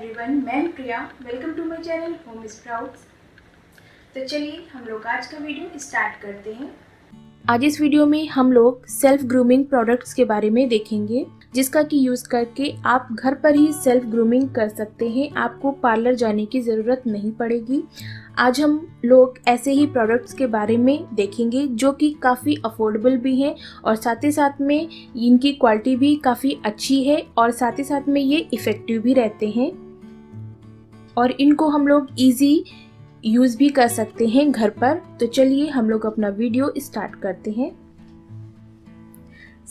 Everyone, मैं Priya. Welcome to my channel home sprouts. तो चलिए हम लोग आज का वीडियो स्टार्ट करते हैं। आज इस वीडियो में हम लोग सेल्फ ग्रूमिंग प्रोडक्ट्स के बारे में देखेंगे, जिसका कि यूज़ करके आप घर पर ही सेल्फ ग्रूमिंग कर सकते हैं। आपको पार्लर जाने की ज़रूरत नहीं पड़ेगी। आज हम लोग ऐसे ही प्रोडक्ट्स के बारे में देखेंगे जो कि काफ़ी अफोर्डेबल भी हैं और साथ ही साथ में इनकी क्वालिटी भी काफ़ी अच्छी है और साथ ही साथ में ये इफ़ेक्टिव भी रहते हैं और इनको हम लोग ईजी यूज़ भी कर सकते हैं घर पर। तो चलिए हम लोग अपना वीडियो स्टार्ट करते हैं।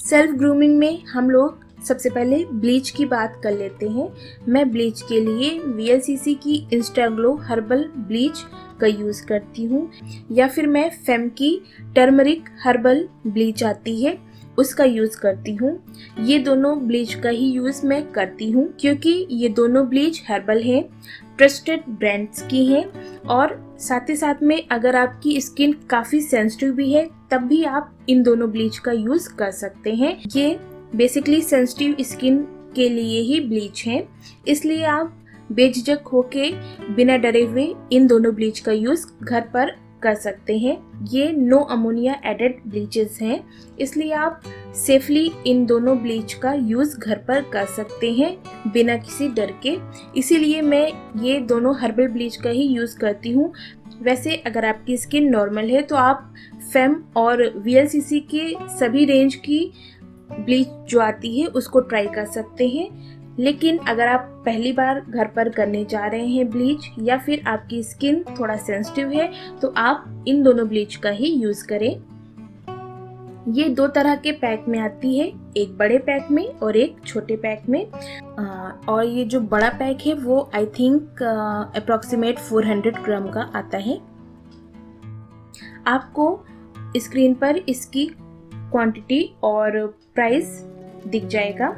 सेल्फ ग्रूमिंग में हम लोग सबसे पहले ब्लीच की बात कर लेते हैं। मैं ब्लीच के लिए VLCC की इंस्टाग्लो हर्बल ब्लीच का यूज़ करती हूँ या फिर मैं फेम की टर्मरिक हर्बल ब्लीच आती है उसका यूज़ करती हूँ। ये दोनों ब्लीच का ही यूज़ मैं करती हूँ क्योंकि ये दोनों ब्लीच हर्बल हैं, ट्रस्टेड ब्रांड्स की हैं और साथ ही साथ में अगर आपकी स्किन काफ़ी सेंसिटिव भी है तब भी आप इन दोनों ब्लीच का यूज़ कर सकते हैं। ये बेसिकली सेंसिटिव स्किन के लिए ही ब्लीच है, इसलिए आप बेझिझक होके बिना डरे हुए इन दोनों ब्लीच का यूज़ घर पर कर सकते हैं। ये नो अमोनिया एडेड ब्लीचेस हैं, इसलिए आप सेफली इन दोनों ब्लीच का यूज़ घर पर कर सकते हैं बिना किसी डर के। इसीलिए मैं ये दोनों हर्बल ब्लीच का ही यूज़ करती हूँ। वैसे अगर आपकी स्किन नॉर्मल है तो आप फेम और VLCC के सभी रेंज की ब्लीच जो आती है उसको ट्राई कर सकते हैं, लेकिन अगर आप पहली बार घर पर करने जा रहे हैं ब्लीच या फिर आपकी स्किन थोड़ा सेंसिटिव है तो आप इन दोनों ब्लीच का ही यूज़ करें। ये दो तरह के पैक में आती है, एक बड़े पैक में और एक छोटे पैक में। और ये जो बड़ा पैक है वो आई थिंक अप्रॉक्सीमेट 400 ग्राम का आता है। आपको स्क्रीन पर इसकी क्वांटिटी और प्राइस दिख जाएगा।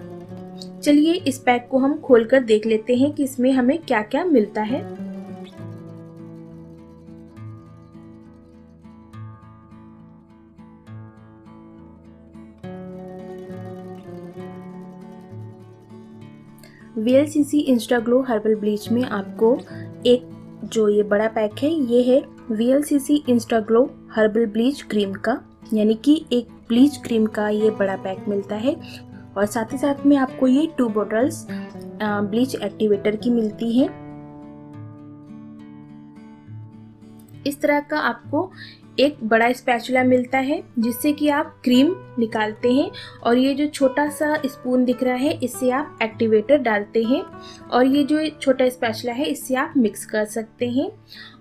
चलिए इस पैक को हम खोलकर देख लेते हैं कि इसमें हमें क्या क्या मिलता है। VLCC इंस्टाग्लो हर्बल ब्लीच में आपको एक जो ये बड़ा पैक है ये है VLCC Instaglow herbal bleach cream का, यानी कि एक ब्लीच क्रीम का ये बड़ा पैक मिलता है और साथ ही साथ में आपको ये 2 बॉटल्स ब्लीच एक्टिवेटर की मिलती है। इस तरह का आपको एक बड़ा स्पैचुला मिलता है जिससे कि आप क्रीम निकालते हैं और ये जो छोटा सा स्पून दिख रहा है इससे आप एक्टिवेटर डालते हैं और ये जो छोटा स्पैचुला है इससे आप मिक्स कर सकते हैं।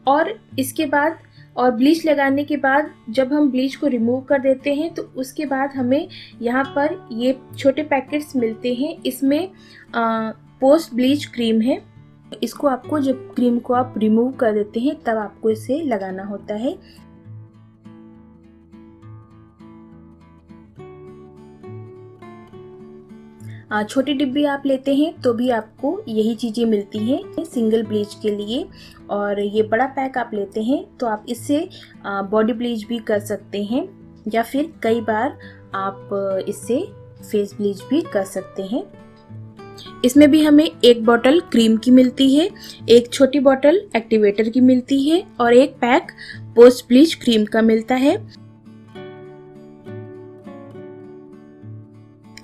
और इसके बाद और ब्लीच लगाने के बाद जब हम ब्लीच को रिमूव कर देते हैं तो उसके बाद हमें यहाँ पर ये छोटे पैकेट्स मिलते हैं। इसमें पोस्ट ब्लीच क्रीम है। इसको आपको जब क्रीम को आप रिमूव कर देते हैं तब आपको इसे लगाना होता है। छोटी डिब्बी आप लेते हैं तो भी आपको यही चीज़ें मिलती हैं सिंगल ब्लीच के लिए, और ये बड़ा पैक आप लेते हैं तो आप इससे बॉडी ब्लीच भी कर सकते हैं या फिर कई बार आप इससे फेस ब्लीच भी कर सकते हैं। इसमें भी हमें एक बॉटल क्रीम की मिलती है, एक छोटी बॉटल एक्टिवेटर की मिलती है और एक पैक पोस्ट ब्लीच क्रीम का मिलता है।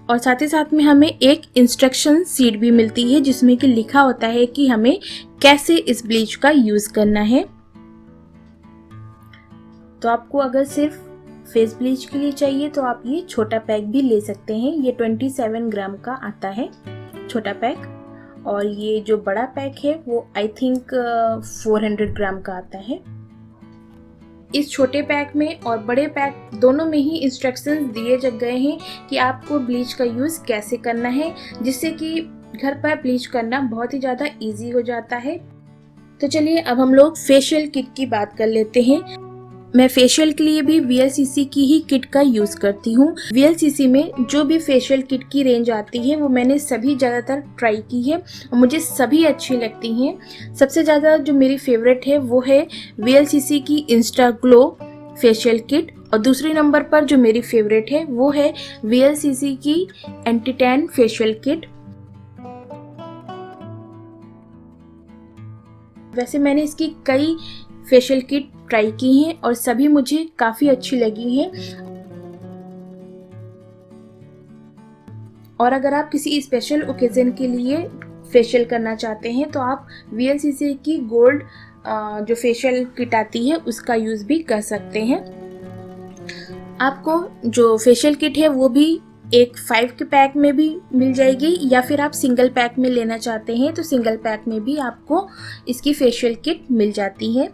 और साथ ही साथ में हमें एक इंस्ट्रक्शन शीट भी मिलती है जिसमें कि लिखा होता है कि हमें कैसे इस ब्लीच का यूज करना है। तो आपको अगर सिर्फ फेस ब्लीच के लिए चाहिए तो आप ये छोटा पैक भी ले सकते हैं। ये 27 ग्राम का आता है छोटा पैक और ये जो बड़ा पैक है वो आई थिंक 400 ग्राम का आता है। इस छोटे पैक में और बड़े पैक दोनों में ही इंस्ट्रक्शंस दिए गए हैं कि आपको ब्लीच का यूज़ कैसे करना है, जिससे कि घर पर ब्लीच करना बहुत ही ज़्यादा इजी हो जाता है। तो चलिए अब हम लोग फेशियल किट की बात कर लेते हैं। मैं फेशियल के लिए भी VLCC की ही किट का यूज़ करती हूँ। VLCC में जो भी फेशियल किट की रेंज आती है वो मैंने सभी ज़्यादातर ट्राई की है और मुझे सभी अच्छी लगती हैं। सबसे ज़्यादा जो मेरी फेवरेट है वो है VLCC की इंस्टाग्लो फेशियल किट और दूसरे नंबर पर जो मेरी फेवरेट है वो है VLCC की एंटी टैन फेशियल किट। वैसे मैंने इसकी कई फेशियल किट ट्राई की हैं और सभी मुझे काफ़ी अच्छी लगी हैं। और अगर आप किसी स्पेशल ओकेज़न के लिए फेशियल करना चाहते हैं तो आप VLCC की गोल्ड जो फेशियल किट आती है उसका यूज़ भी कर सकते हैं। आपको जो फेशियल किट है वो भी एक 5 के पैक में भी मिल जाएगी, या फिर आप सिंगल पैक में लेना चाहते हैं तो सिंगल पैक में भी आपको इसकी फेशियल किट मिल जाती है।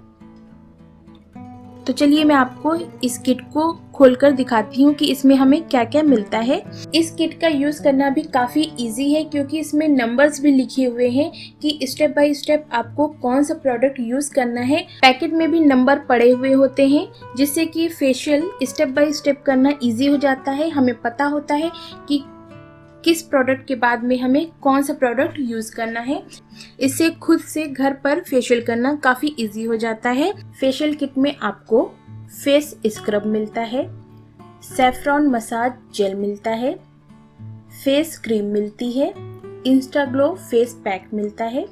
तो चलिए मैं आपको इस किट को खोलकर दिखाती हूँ कि इसमें हमें क्या क्या मिलता है। इस किट का यूज़ करना भी काफ़ी इजी है क्योंकि इसमें नंबर्स भी लिखे हुए हैं कि स्टेप बाय स्टेप आपको कौन सा प्रोडक्ट यूज़ करना है। पैकेट में भी नंबर पड़े हुए होते हैं जिससे कि फेशियल स्टेप बाय स्टेप करना इजी हो जाता है। हमें पता होता है कि किस प्रोडक्ट के बाद में हमें कौन सा प्रोडक्ट यूज़ करना है। इससे खुद से घर पर फेशियल करना काफ़ी इजी हो जाता है। फेशियल किट में आपको फेस स्क्रब मिलता है, सैफरॉन मसाज जेल मिलता है, फेस क्रीम मिलती है, इंस्टाग्लो फेस पैक मिलता है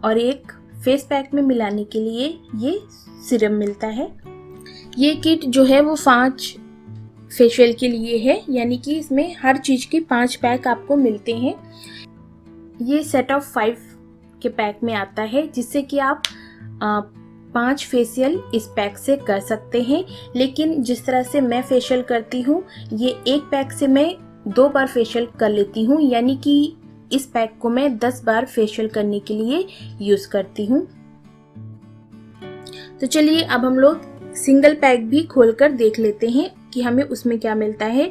और एक फेस पैक में मिलाने के लिए ये सीरम मिलता है। ये किट जो है वो 5 फेशियल के लिए है, यानी कि इसमें हर चीज़ के 5 पैक आपको मिलते हैं। ये सेट ऑफ 5 के पैक में आता है जिससे कि आप 5 फेशियल इस पैक से कर सकते हैं। लेकिन जिस तरह से मैं फेशियल करती हूँ ये एक पैक से मैं 2 बार फेशियल कर लेती हूँ, यानी कि इस पैक को मैं 10 बार फेशियल करने के लिए यूज़ करती हूँ। तो चलिए अब हम लोग सिंगल पैक भी खोलकर देख लेते हैं कि हमें उसमें क्या मिलता है।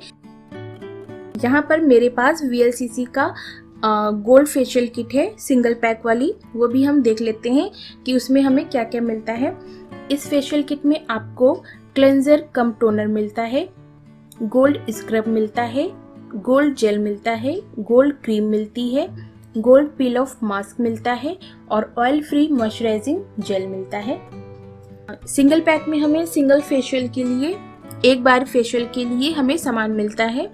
यहाँ पर मेरे पास VLCC का गोल्ड फेशियल किट है सिंगल पैक वाली, वो भी हम देख लेते हैं कि उसमें हमें क्या क्या मिलता है। इस फेशियल किट में आपको क्लेंजर कम टोनर मिलता है, गोल्ड स्क्रब मिलता है, गोल्ड जेल मिलता है, गोल्ड क्रीम मिलती है, गोल्ड पील ऑफ मास्क मिलता है और ऑयल फ्री मॉइस्चराइजिंग जेल मिलता है। सिंगल पैक में हमें सिंगल फेशियल के लिए एक बार फेशियल के लिए हमें सामान मिलता है।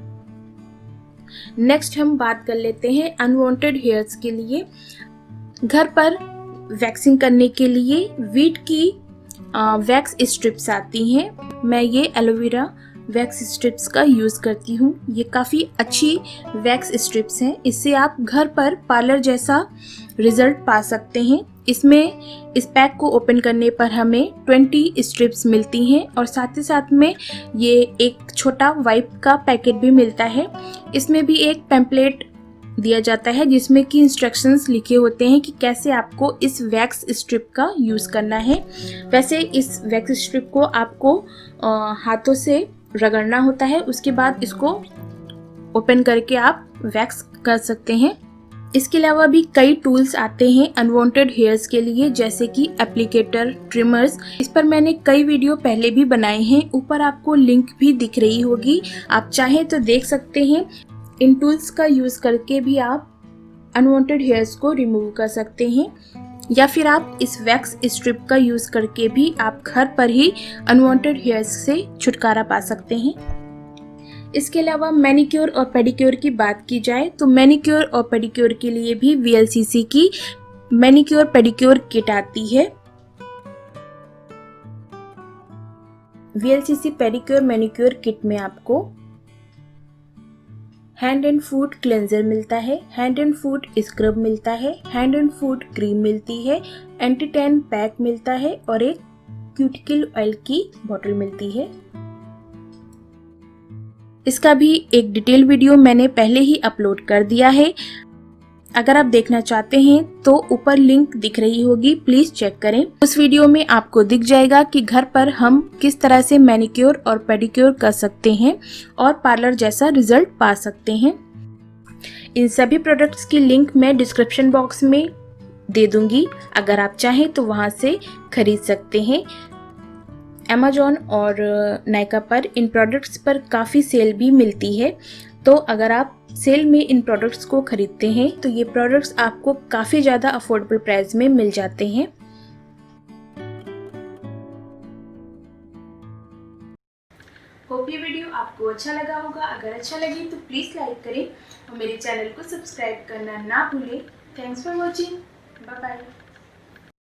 नेक्स्ट हम बात कर लेते हैं अनवांटेड हेयर्स के लिए। घर पर वैक्सिंग करने के लिए वीट की वैक्स स्ट्रिप्स आती हैं। मैं ये एलोवेरा वैक्स स्ट्रिप्स का यूज़ करती हूँ। ये काफ़ी अच्छी वैक्स स्ट्रिप्स हैं, इससे आप घर पर पार्लर जैसा रिजल्ट पा सकते हैं। इसमें इस पैक को ओपन करने पर हमें 20 स्ट्रिप्स मिलती हैं और साथ ही साथ में ये एक छोटा वाइप का पैकेट भी मिलता है। इसमें भी एक पैम्पलेट दिया जाता है जिसमें कि इंस्ट्रक्शंस लिखे होते हैं कि कैसे आपको इस वैक्स स्ट्रिप का यूज़ करना है। वैसे इस वैक्स स्ट्रिप को आपको हाथों से रगड़ना होता है, उसके बाद इसको ओपन करके आप वैक्स कर सकते हैं। इसके अलावा भी कई टूल्स आते हैं अनवांटेड हेयर्स के लिए, जैसे कि एप्लीकेटर, ट्रिमर्स। इस पर मैंने कई वीडियो पहले भी बनाए हैं, ऊपर आपको लिंक भी दिख रही होगी, आप चाहें तो देख सकते हैं। इन टूल्स का यूज़ करके भी आप अनवांटेड हेयर्स को रिमूव कर सकते हैं, या फिर आप इस वैक्स स्ट्रिप का यूज़ करके भी आप घर पर ही अनवांटेड हेयर्स से छुटकारा पा सकते हैं। इसके अलावा मैनिक्योर और पेडिक्योर की बात की जाए तो मैनिक्योर और पेडिक्योर के लिए भी VLCC की मैनिक्योर पेडिक्योर किट आती है। VLCC पेडिक्योर मैनिक्योर किट में आपको हैंड एंड फुट क्लेंजर मिलता है, हैंड एंड फुट स्क्रब मिलता है, हैंड एंड फुट क्रीम मिलती है, एंटी टैन पैक मिलता है और एक क्यूटिकल ऑयल की बोतल मिलती है। इसका भी एक डिटेल वीडियो मैंने पहले ही अपलोड कर दिया है, अगर आप देखना चाहते हैं तो ऊपर लिंक दिख रही होगी, प्लीज चेक करें। उस वीडियो में आपको दिख जाएगा कि घर पर हम किस तरह से मैनिक्योर और पेडिक्योर कर सकते हैं और पार्लर जैसा रिजल्ट पा सकते हैं। इन सभी प्रोडक्ट्स की लिंक मैं डिस्क्रिप्शन बॉक्स में दे दूंगी, अगर आप चाहें तो वहां से खरीद सकते हैं। Amazon और नायका पर इन प्रोडक्ट्स पर काफ़ी सेल भी मिलती है, तो अगर आप सेल में इन प्रोडक्ट्स को खरीदते हैं तो ये प्रोडक्ट्स आपको काफ़ी ज़्यादा अफोर्डेबल प्राइस में मिल जाते हैं। होप ये वीडियो आपको अच्छा लगा होगा। अगर अच्छा लगे तो प्लीज़ लाइक करें और मेरे चैनल को सब्सक्राइब करना ना भूलें। Thanks for watching, bye bye.